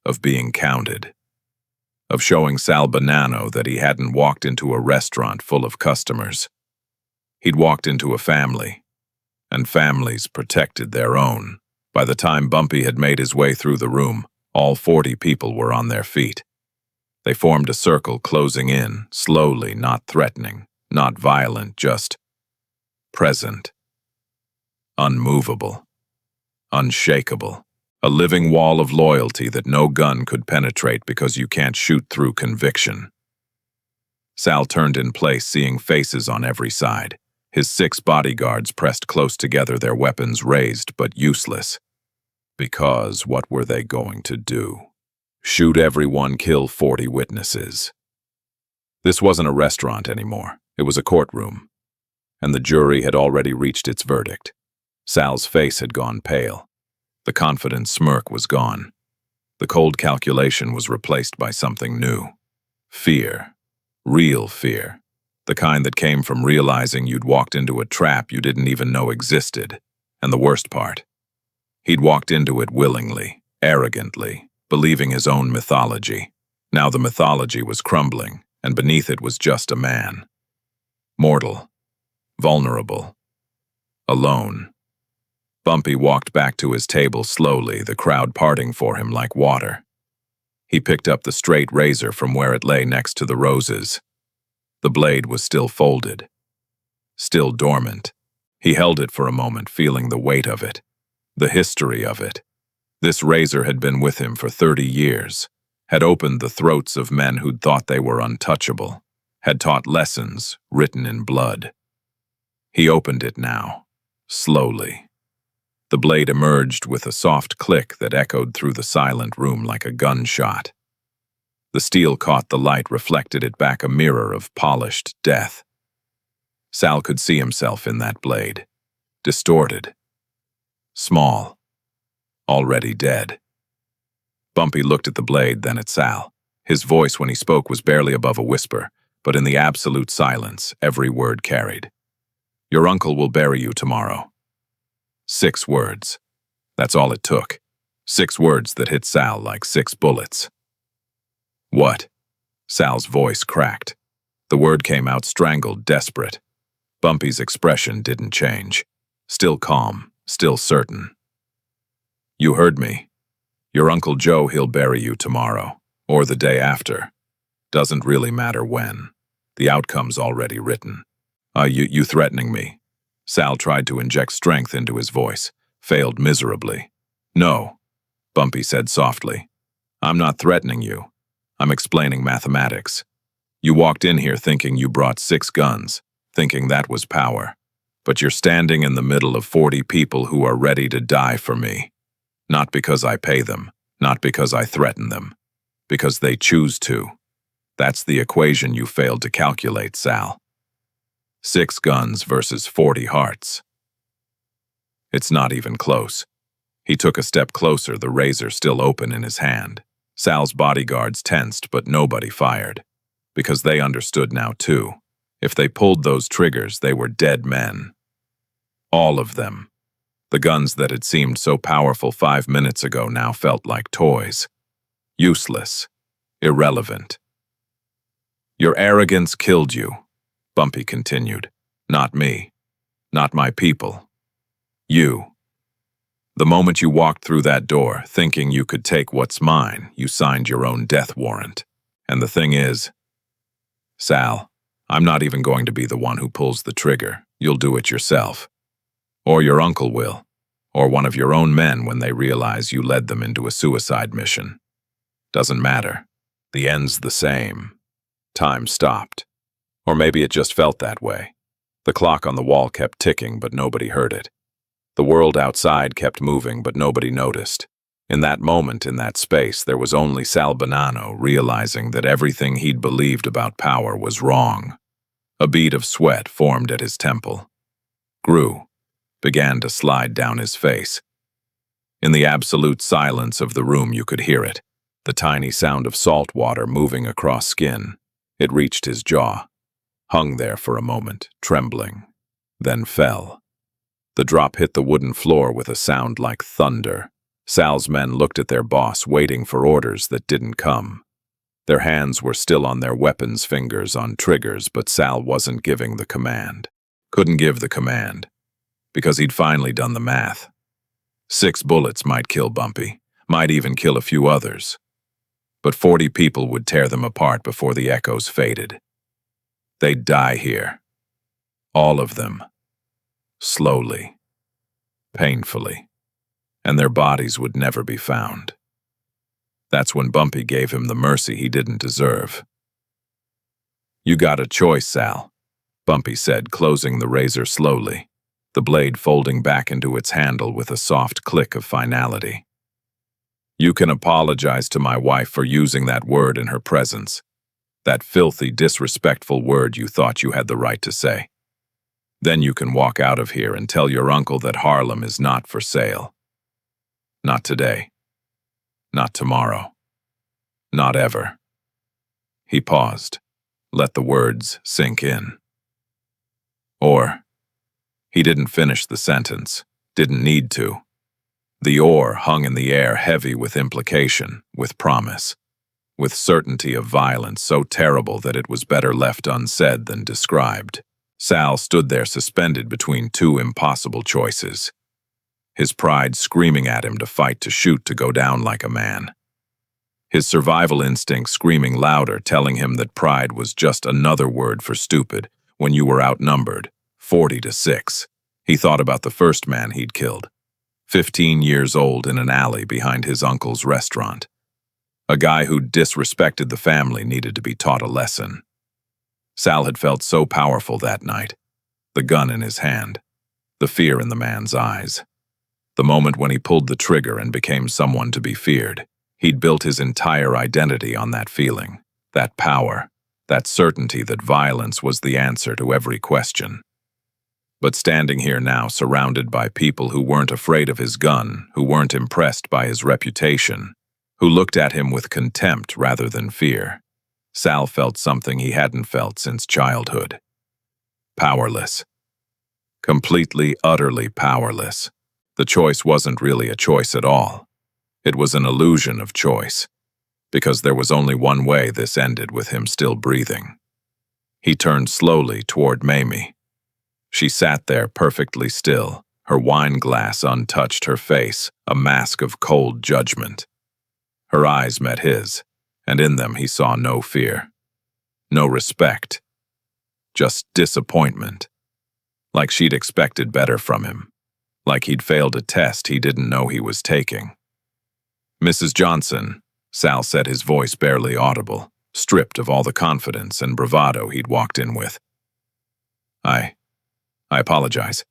of being counted, of showing Sal Bonanno that he hadn't walked into a restaurant full of customers. He'd walked into a family, and families protected their own. By the time Bumpy had made his way through the room, all 40 people were on their feet. They formed a circle, closing in, slowly, not threatening, not violent, just present. Unmovable. Unshakable. A living wall of loyalty that no gun could penetrate because you can't shoot through conviction. Sal turned in place, seeing faces on every side. His 6 bodyguards pressed close together, their weapons raised but useless. Because what were they going to do? Shoot everyone, kill 40 witnesses. This wasn't a restaurant anymore. It was a courtroom. And the jury had already reached its verdict. Sal's face had gone pale. The confident smirk was gone. The cold calculation was replaced by something new. Fear. Real fear. The kind that came from realizing you'd walked into a trap you didn't even know existed. And the worst part, he'd walked into it willingly, arrogantly, believing his own mythology. Now the mythology was crumbling, and beneath it was just a man. Mortal. Vulnerable. Alone. Bumpy walked back to his table slowly, the crowd parting for him like water. He picked up the straight razor from where it lay next to the roses. The blade was still folded. Still dormant. He held it for a moment, feeling the weight of it. The history of it. This razor had been with him for 30 years, had opened the throats of men who'd thought they were untouchable, had taught lessons written in blood. He opened it now, slowly. The blade emerged with a soft click that echoed through the silent room like a gunshot. The steel caught the light, reflected it back, a mirror of polished death. Sal could see himself in that blade, distorted, small, already dead. Bumpy looked at the blade, then at Sal. His voice when he spoke was barely above a whisper, but in the absolute silence, every word carried. Your uncle will bury you tomorrow. 6 words. That's all it took. 6 words that hit Sal like 6 bullets. What? Sal's voice cracked. The word came out strangled, desperate. Bumpy's expression didn't change. Still calm, still certain. You heard me. Your Uncle Joe, he'll bury you tomorrow, or the day after. Doesn't really matter when. The outcome's already written. You threatening me? Sal tried to inject strength into his voice, failed miserably. No, Bumpy said softly. I'm not threatening you. I'm explaining mathematics. You walked in here thinking you brought 6 guns, thinking that was power. but you're standing in the middle of 40 people who are ready to die for me. Not because I pay them, not because I threaten them, because they choose to. That's the equation you failed to calculate, Sal. 6 guns versus 40 hearts. It's not even close. He took a step closer, the razor still open in his hand. Sal's bodyguards tensed, but nobody fired. Because they understood now, too. If they pulled those triggers, they were dead men. All of them. The guns that had seemed so powerful 5 minutes ago now felt like toys. Useless. Irrelevant. Your arrogance killed you, Bumpy continued. Not me. Not my people. You. The moment you walked through that door, thinking you could take what's mine, you signed your own death warrant. And the thing is, Sal, I'm not even going to be the one who pulls the trigger. You'll do it yourself. Or your uncle will. Or one of your own men when they realize you led them into a suicide mission. Doesn't matter. The end's the same. Time stopped. Or maybe it just felt that way. The clock on the wall kept ticking, but nobody heard it. The world outside kept moving, but nobody noticed. In that moment, in that space, there was only Sal Bonanno realizing that everything he'd believed about power was wrong. A bead of sweat formed at his temple. Grew. Began to slide down his face. In the absolute silence of the room you could hear it, the tiny sound of salt water moving across skin. It reached his jaw. Hung there for a moment, trembling. Then fell. The drop hit the wooden floor with a sound like thunder. Sal's men looked at their boss, waiting for orders that didn't come. Their hands were still on their weapons' fingers on triggers, but Sal wasn't giving the command. Couldn't give the command. Because he'd finally done the math. 6 bullets might kill Bumpy, might even kill a few others. But 40 people would tear them apart before the echoes faded. They'd die here. All of them. Slowly. Painfully. And their bodies would never be found. That's when Bumpy gave him the mercy he didn't deserve. You got a choice, Sal, Bumpy said, closing the razor slowly, the blade folding back into its handle with a soft click of finality. You can apologize to my wife for using that word in her presence, that filthy, disrespectful word you thought you had the right to say. Then you can walk out of here and tell your uncle that Harlem is not for sale. Not today. Not tomorrow. Not ever. He paused, let the words sink in. Or, he didn't finish the sentence, didn't need to. The or hung in the air, heavy with implication, with promise, with certainty of violence so terrible that it was better left unsaid than described. Sal stood there suspended between 2 impossible choices. His pride screaming at him to fight, to shoot, to go down like a man. His survival instinct screaming louder, telling him that pride was just another word for stupid when you were outnumbered, 40-6. He thought about the first man he'd killed, 15 years old in an alley behind his uncle's restaurant. A guy who'd disrespected the family needed to be taught a lesson. Sal had felt so powerful that night, the gun in his hand, the fear in the man's eyes. The moment when he pulled the trigger and became someone to be feared, he'd built his entire identity on that feeling, that power, that certainty that violence was the answer to every question. But standing here now, surrounded by people who weren't afraid of his gun, who weren't impressed by his reputation, who looked at him with contempt rather than fear, Sal felt something he hadn't felt since childhood. Powerless. Completely, utterly powerless. The choice wasn't really a choice at all. It was an illusion of choice, because there was only one way this ended with him still breathing. He turned slowly toward Mamie. She sat there perfectly still, her wine glass untouched, her face a mask of cold judgment. Her eyes met his, and in them he saw no fear, no respect, just disappointment, like she'd expected better from him, like he'd failed a test he didn't know he was taking. Mrs. Johnson, Sal said, his voice barely audible, stripped of all the confidence and bravado he'd walked in with. I apologize.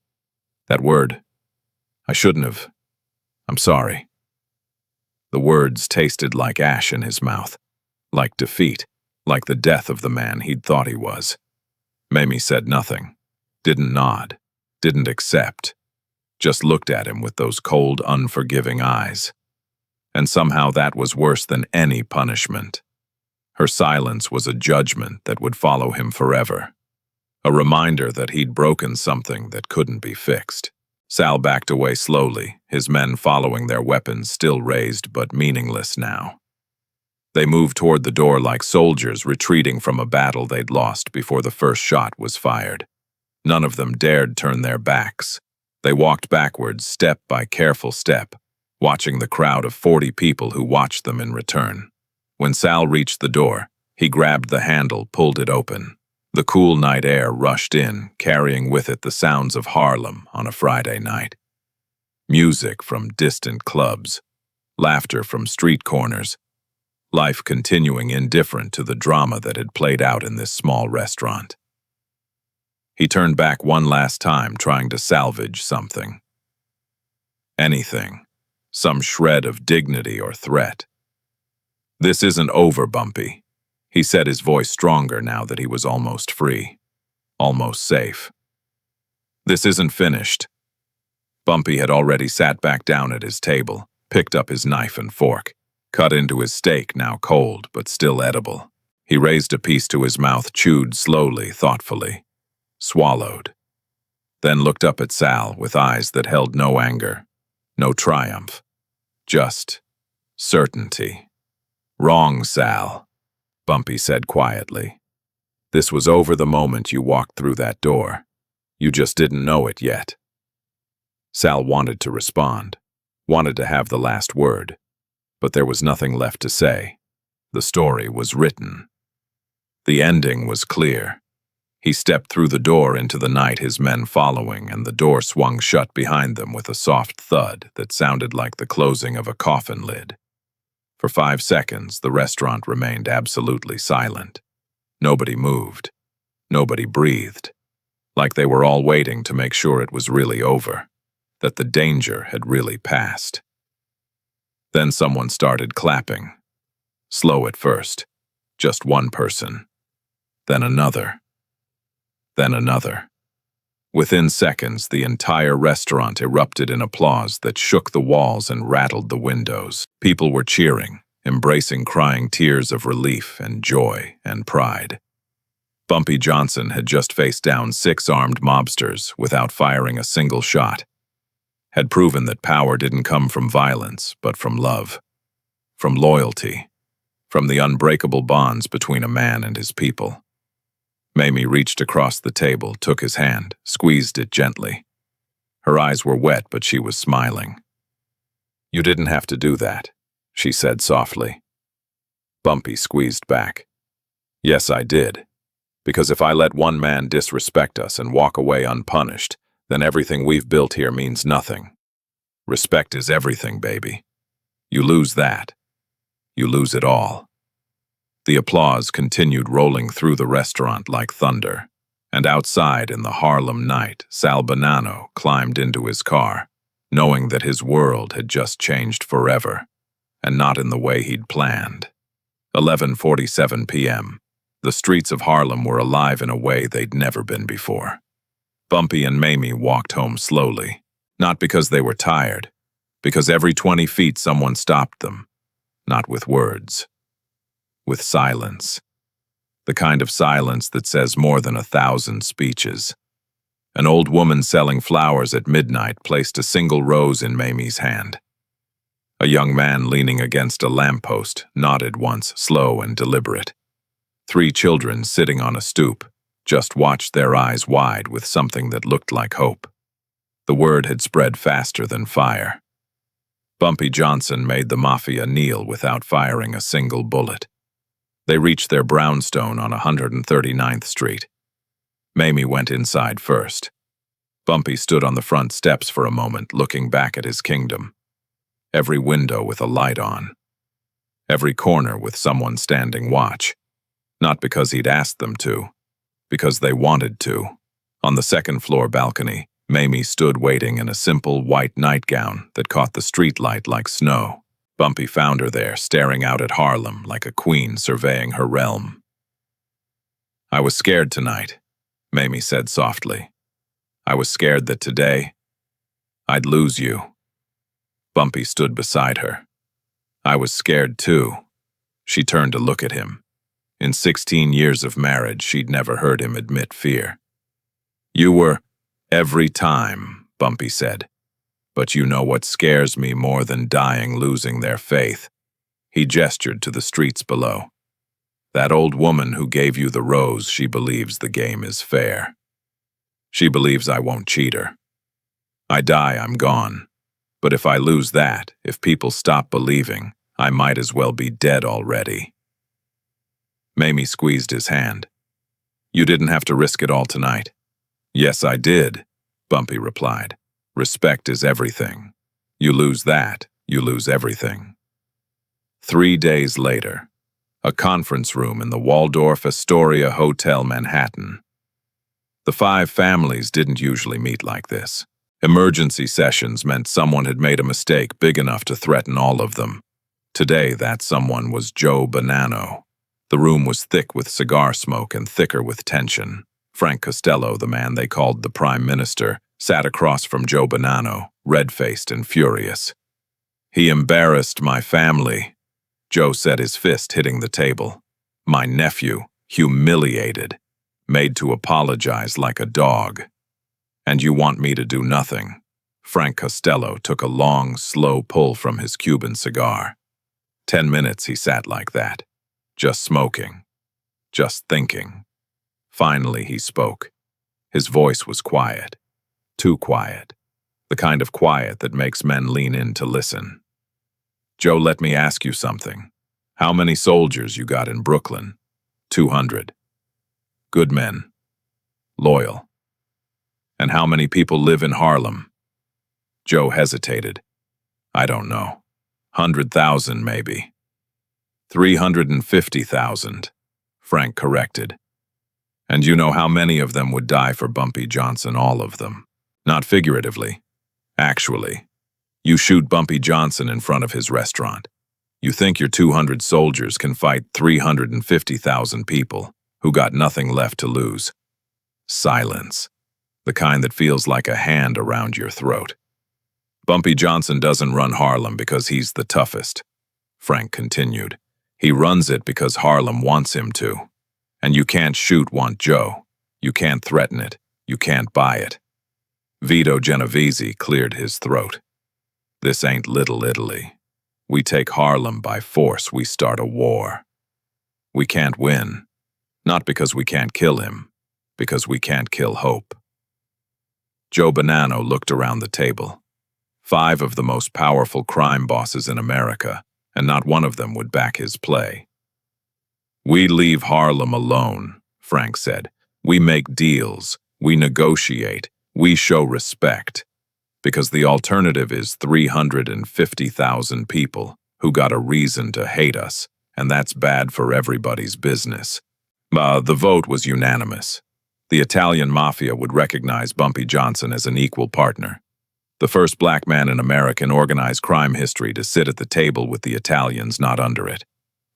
That word, I shouldn't have. I'm sorry. The words tasted like ash in his mouth, like defeat, like the death of the man he'd thought he was. Mamie said nothing, didn't nod, didn't accept, just looked at him with those cold, unforgiving eyes. And somehow that was worse than any punishment. Her silence was a judgment that would follow him forever, a reminder that he'd broken something that couldn't be fixed. Sal backed away slowly, his men following, their weapons still raised but meaningless now. They moved toward the door like soldiers retreating from a battle they'd lost before the first shot was fired. None of them dared turn their backs. They walked backwards, step by careful step, watching the crowd of 40 people who watched them in return. When Sal reached the door, he grabbed the handle, pulled it open. The cool night air rushed in, carrying with it the sounds of Harlem on a Friday night. Music from distant clubs, laughter from street corners, life continuing indifferent to the drama that had played out in this small restaurant. He turned back one last time, trying to salvage something. Anything. Some shred of dignity or threat. "This isn't over, Bumpy," he said, his voice stronger now that he was almost free, almost safe. "This isn't finished." Bumpy had already sat back down at his table, picked up his knife and fork, cut into his steak, now cold but still edible. He raised a piece to his mouth, chewed slowly, thoughtfully, swallowed, then looked up at Sal with eyes that held no anger, no triumph, just certainty. "Wrong, Sal," Bumpy said quietly. "This was over the moment you walked through that door. You just didn't know it yet." Sal wanted to respond, wanted to have the last word, but there was nothing left to say. The story was written. The ending was clear. He stepped through the door into the night, his men following, and the door swung shut behind them with a soft thud that sounded like the closing of a coffin lid. For 5 seconds, the restaurant remained absolutely silent. Nobody moved. Nobody breathed. Like they were all waiting to make sure it was really over, that the danger had really passed. Then someone started clapping. Slow at first. Just one person. Then another. Then another. Within seconds, the entire restaurant erupted in applause that shook the walls and rattled the windows. People were cheering, embracing, crying tears of relief and joy and pride. Bumpy Johnson had just faced down 6 armed mobsters without firing a single shot, had proven that power didn't come from violence, but from love, from loyalty, from the unbreakable bonds between a man and his people. Mamie reached across the table, took his hand, squeezed it gently. Her eyes were wet, but she was smiling. "You didn't have to do that," she said softly. Bumpy squeezed back. "Yes, I did. Because if I let one man disrespect us and walk away unpunished, then everything we've built here means nothing. Respect is everything, baby. You lose that, you lose it all." The applause continued rolling through the restaurant like thunder, and outside in the Harlem night, Sal Bonanno climbed into his car, knowing that his world had just changed forever, and not in the way he'd planned. 11:47 p.m. The streets of Harlem were alive in a way they'd never been before. Bumpy and Mamie walked home slowly, not because they were tired, because every 20 feet someone stopped them, not with words, with silence. The kind of silence that says more than 1,000 speeches. An old woman selling flowers at midnight placed a single rose in Mamie's hand. A young man leaning against a lamppost nodded once, slow and deliberate. 3 children sitting on a stoop just watched, their eyes wide with something that looked like hope. The word had spread faster than fire. Bumpy Johnson made the Mafia kneel without firing a single bullet. They reached their brownstone on 139th Street. Mamie went inside first. Bumpy stood on the front steps for a moment, looking back at his kingdom. Every window with a light on. Every corner with someone standing watch. Not because he'd asked them to, because they wanted to. On the second-floor balcony, Mamie stood waiting in a simple white nightgown that caught the streetlight like snow. Bumpy found her there, staring out at Harlem like a queen surveying her realm. "I was scared tonight," Mamie said softly. "I was scared that today, I'd lose you." Bumpy stood beside her. "I was scared too." She turned to look at him. In 16 years of marriage, she'd never heard him admit fear. "You were every time," Bumpy said. "But you know what scares me more than dying losing their faith?" He gestured to the streets below. "That old woman who gave you the rose, she believes the game is fair. She believes I won't cheat her. I die, I'm gone. But if I lose that, if people stop believing, I might as well be dead already." Mamie squeezed his hand. "You didn't have to risk it all tonight." "Yes, I did," Bumpy replied. "Respect is everything. You lose that, you lose everything." 3 days later, a conference room in the Waldorf Astoria Hotel, Manhattan. The 5 families didn't usually meet like this. Emergency sessions meant someone had made a mistake big enough to threaten all of them. Today, that someone was Joe Bonanno. The room was thick with cigar smoke and thicker with tension. Frank Costello, the man they called the Prime Minister, sat across from Joe Bonanno, red-faced and furious. "He embarrassed my family," Joe said, his fist hitting the table. "My nephew, humiliated, made to apologize like a dog. And you want me to do nothing?" Frank Costello took a long, slow pull from his Cuban cigar. 10 minutes he sat like that, just smoking, just thinking. Finally he spoke. His voice was quiet, too quiet, the kind of quiet that makes men lean in to listen. "Joe, let me ask you something. How many soldiers you got in Brooklyn?" 200. "Good men. Loyal. And how many people live in Harlem?" Joe hesitated. "I don't know. 100,000 maybe." 350,000, Frank corrected. "And you know how many of them would die for Bumpy Johnson, all of them. Not figuratively. Actually. You shoot Bumpy Johnson in front of his restaurant. You think your 200 soldiers can fight 350,000 people who got nothing left to lose." Silence. The kind that feels like a hand around your throat. "Bumpy Johnson doesn't run Harlem because he's the toughest," Frank continued. "He runs it because Harlem wants him to. And you can't want Joe. You can't threaten it. You can't buy it." Vito Genovese cleared his throat. "This ain't Little Italy. We take Harlem by force, we start a war. We can't win. Not because we can't kill him, because we can't kill hope." Joe Bonanno looked around the table. 5 of the most powerful crime bosses in America, and not one of them would back his play. "We leave Harlem alone," Frank said. "We make deals, we negotiate, we show respect. Because the alternative is 350,000 people who got a reason to hate us, and that's bad for everybody's business." The vote was unanimous. The Italian Mafia would recognize Bumpy Johnson as an equal partner. The first black man in American organized crime history to sit at the table with the Italians, not under it.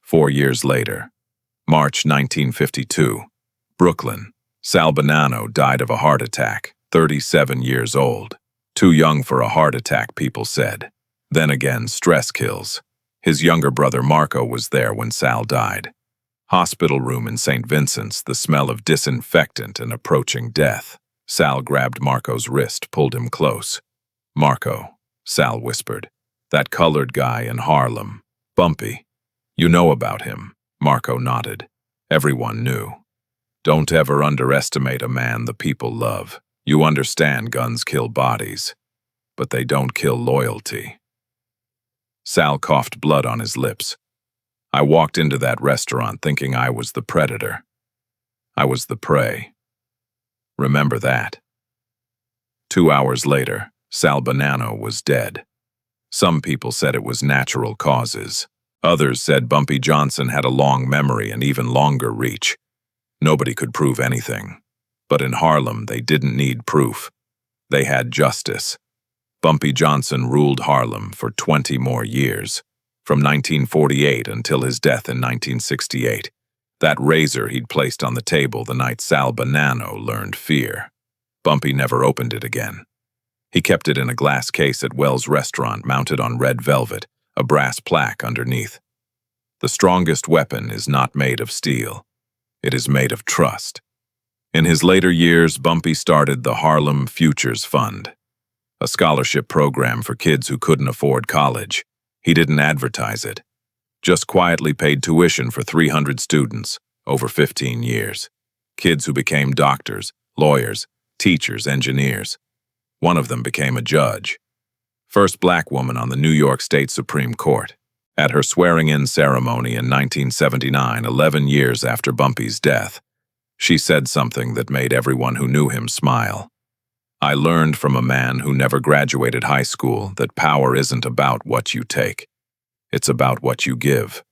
4 years later, March 1952, Brooklyn, Sal Bonanno died of a heart attack, 37 years old. Too young for a heart attack, people said. Then again, stress kills. His younger brother Marco was there when Sal died. Hospital room in St. Vincent's, the smell of disinfectant and approaching death. Sal grabbed Marco's wrist, pulled him close. "Marco," Sal whispered. "That colored guy in Harlem. Bumpy. You know about him." Marco nodded. Everyone knew. "Don't ever underestimate a man the people love. You understand guns kill bodies, but they don't kill loyalty." Sal coughed blood on his lips. "I walked into that restaurant thinking I was the predator. I was the prey. Remember that." 2 hours later, Sal Bonanno was dead. Some people said it was natural causes. Others said Bumpy Johnson had a long memory and even longer reach. Nobody could prove anything. But in Harlem, they didn't need proof. They had justice. Bumpy Johnson ruled Harlem for 20 more years, from 1948 until his death in 1968. That razor he'd placed on the table the night Sal Bonanno learned fear. Bumpy never opened it again. He kept it in a glass case at Wells' restaurant mounted on red velvet, a brass plaque underneath. The strongest weapon is not made of steel. It is made of trust. In his later years, Bumpy started the Harlem Futures Fund, a scholarship program for kids who couldn't afford college. He didn't advertise it, just quietly paid tuition for 300 students over 15 years. Kids who became doctors, lawyers, teachers, engineers. One of them became a judge. First black woman on the New York State Supreme Court. At her swearing-in ceremony in 1979, 11 years after Bumpy's death, she said something that made everyone who knew him smile. "I learned from a man who never graduated high school that power isn't about what you take. It's about what you give."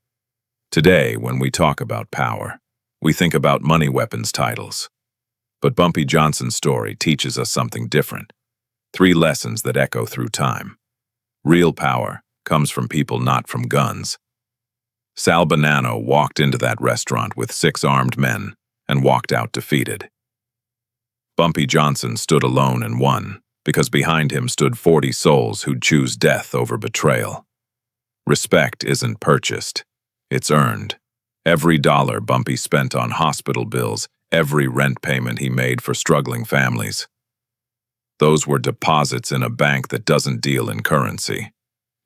Today, when we talk about power, we think about money weapons titles. But Bumpy Johnson's story teaches us something different. 3 lessons that echo through time. Real power comes from people, not from guns. Sal Bonanno walked into that restaurant with 6 armed men and walked out defeated. Bumpy Johnson stood alone and won, because behind him stood 40 souls who'd choose death over betrayal. Respect isn't purchased, it's earned. Every dollar Bumpy spent on hospital bills, every rent payment he made for struggling families. Those were deposits in a bank that doesn't deal in currency.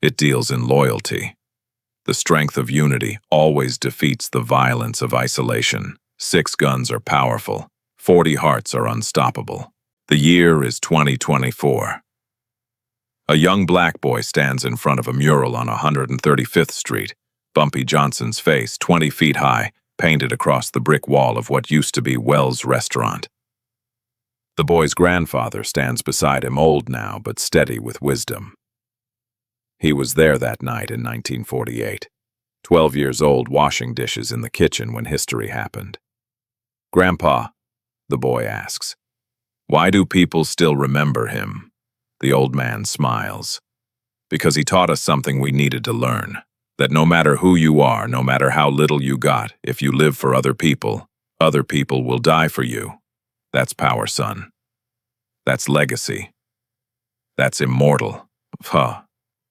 It deals in loyalty. The strength of unity always defeats the violence of isolation. 6 guns are powerful. 40 hearts are unstoppable. The year is 2024. A young black boy stands in front of a mural on 135th Street. Bumpy Johnson's face, 20 feet high, painted across the brick wall of what used to be Wells' restaurant. The boy's grandfather stands beside him, old now, but steady with wisdom. He was there that night in 1948, 12 years old, washing dishes in the kitchen when history happened. "Grandpa," the boy asks, "why do people still remember him?" The old man smiles. "Because he taught us something we needed to learn, that no matter who you are, no matter how little you got, if you live for other people will die for you. That's power, son. That's legacy. That's immortal." Huh.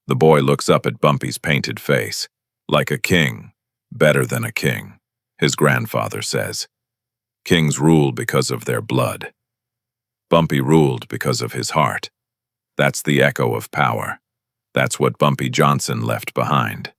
The boy looks up at Bumpy's painted face. "Like a king, better than a king," his grandfather says. Kings rule because of their blood. Bumpy ruled because of his heart. That's the echo of power. That's what Bumpy Johnson left behind.